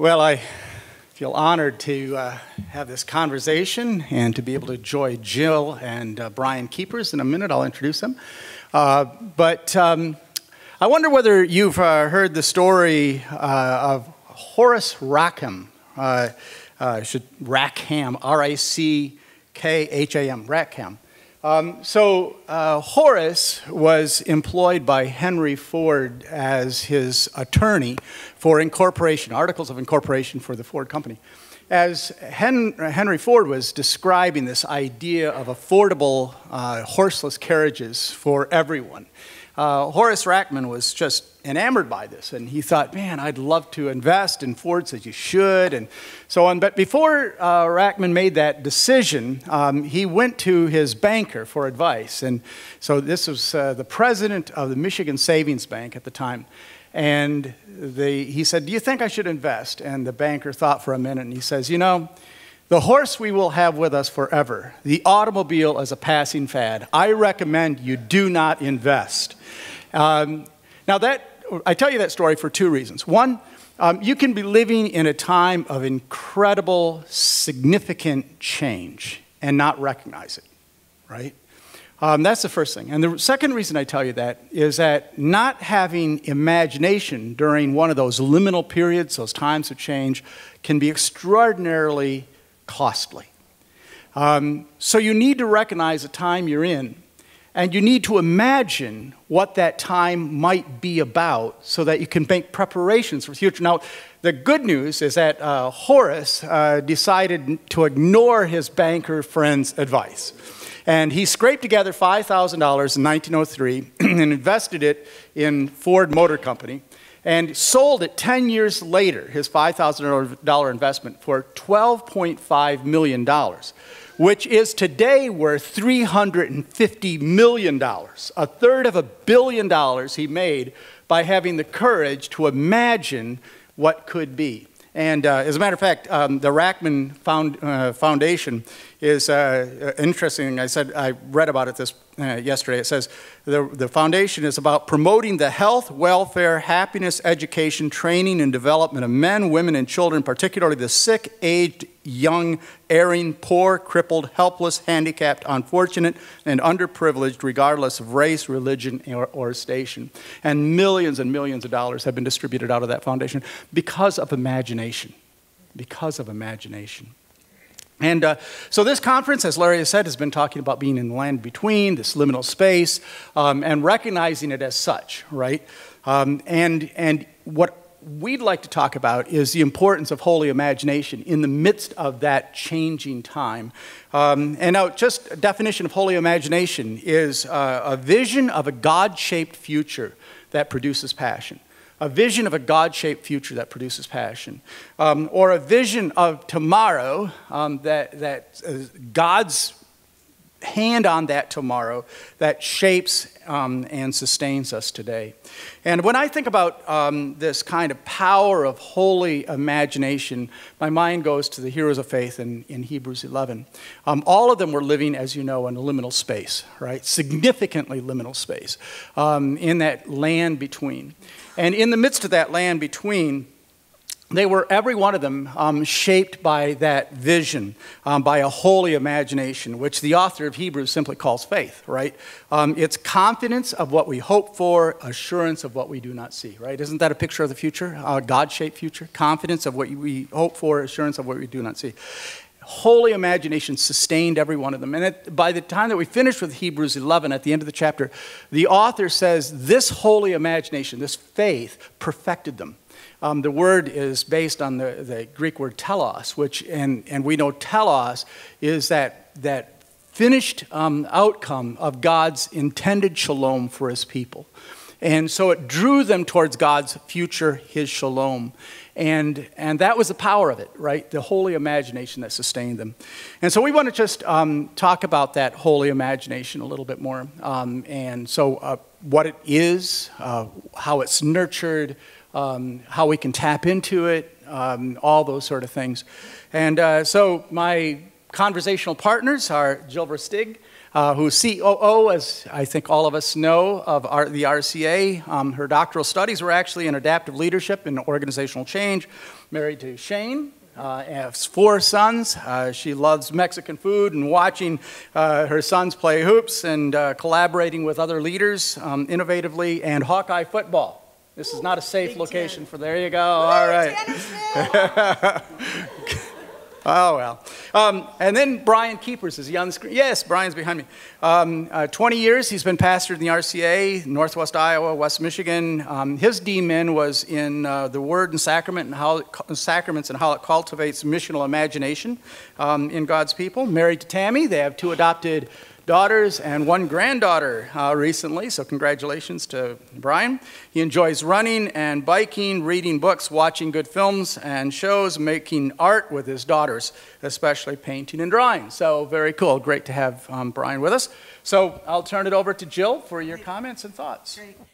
Well, I feel honored to have this conversation and to be able to enjoy Jill and Brian Keepers in a minute. I'll introduce them. But I wonder whether you've heard the story of Horace Rackham. Rackham, R-A-C-K-H-A-M, Rackham. Horace was employed by Henry Ford as his attorney for incorporation, articles of incorporation for the Ford Company. As Henry Ford was describing this idea of affordable horseless carriages for everyone, Horace Rackham was just enamored by this, and he thought, man, I'd love to invest, and Ford says you should, and so on. But before Rackham made that decision, he went to his banker for advice, and so this was the president of the Michigan Savings Bank at the time, and he said, do you think I should invest? And the banker thought for a minute, and he says, you know, the horse we will have with us forever. The automobile is a passing fad. I recommend you do not invest. Now I tell you that story for two reasons. One, you can be living in a time of incredible, significant change and not recognize it, right? That's the first thing. And the second reason I tell you that is that not having imagination during one of those liminal periods, those times of change, can be extraordinarily costly. So you need to recognize the time you're in, and you need to imagine what that time might be about so that you can make preparations for the future. Now, the good news is that Horace decided to ignore his banker friend's advice. And he scraped together $5,000 in 1903 and invested it in Ford Motor Company, and sold it 10 years later, his $5,000 investment, for $12.5 million, which is today worth $350 million, a third of $1 billion he made by having the courage to imagine what could be. And as a matter of fact, the Rackham Foundation is interesting. I read about it yesterday. It says the foundation is about promoting the health, welfare, happiness, education, training, and development of men, women, and children, particularly the sick, aged, young, erring, poor, crippled, helpless, handicapped, unfortunate, and underprivileged, regardless of race, religion, or station. And millions of dollars have been distributed out of that foundation because of imagination. Because of imagination. And so this conference, as Larry has said, has been talking about being in the land between, this liminal space, and recognizing it as such, right? And what we'd like to talk about is the importance of holy imagination in the midst of that changing time. And now, just a definition of holy imagination is a vision of a God-shaped future that produces passion. A vision of a God-shaped future that produces passion. Or a vision of tomorrow that God's hand on that tomorrow that shapes and sustains us today. And when I think about this kind of power of holy imagination, my mind goes to the heroes of faith in Hebrews 11. All of them were living, as you know, in a liminal space, right? Significantly liminal space, in that land between. And in the midst of that land between, they were, every one of them, shaped by that vision, by a holy imagination, which the author of Hebrews simply calls faith, right? It's confidence of what we hope for, assurance of what we do not see, right? Isn't that a picture of the future, a God-shaped future? Confidence of what we hope for, assurance of what we do not see. Holy imagination sustained every one of them. And by the time that we finished with Hebrews 11, at the end of the chapter, the author says this holy imagination, this faith, perfected them. The word is based on the Greek word telos, which, and we know telos is that finished outcome of God's intended shalom for his people. And so it drew them towards God's future, his shalom. And that was the power of it, right? The holy imagination that sustained them. And so we want to just talk about that holy imagination a little bit more. And so what it is, how it's nurtured, how we can tap into it, all those sort of things. And so my conversational partners are Jill Verstig, who's COO, as I think all of us know, of the RCA. Her doctoral studies were actually in adaptive leadership and organizational change. Married to Shane. Has 4 sons. She loves Mexican food and watching her sons play hoops and collaborating with other leaders innovatively, and Hawkeye football. This is not a safe location for, there you go, all right. Oh, well. And then Brian Keepers is on the screen. Yes, Brian's behind me. 20 years he's been pastor in the RCA, Northwest Iowa, West Michigan. His D-Min was in the Word and Sacraments and how it cultivates missional imagination in God's people. Married to Tammy. They have 2 adopted daughters and 1 granddaughter recently, so congratulations to Brian. He enjoys running and biking, reading books, watching good films and shows, making art with his daughters, especially painting and drawing. So very cool. Great to have Brian with us. So I'll turn it over to Jill for your comments and thoughts. Great.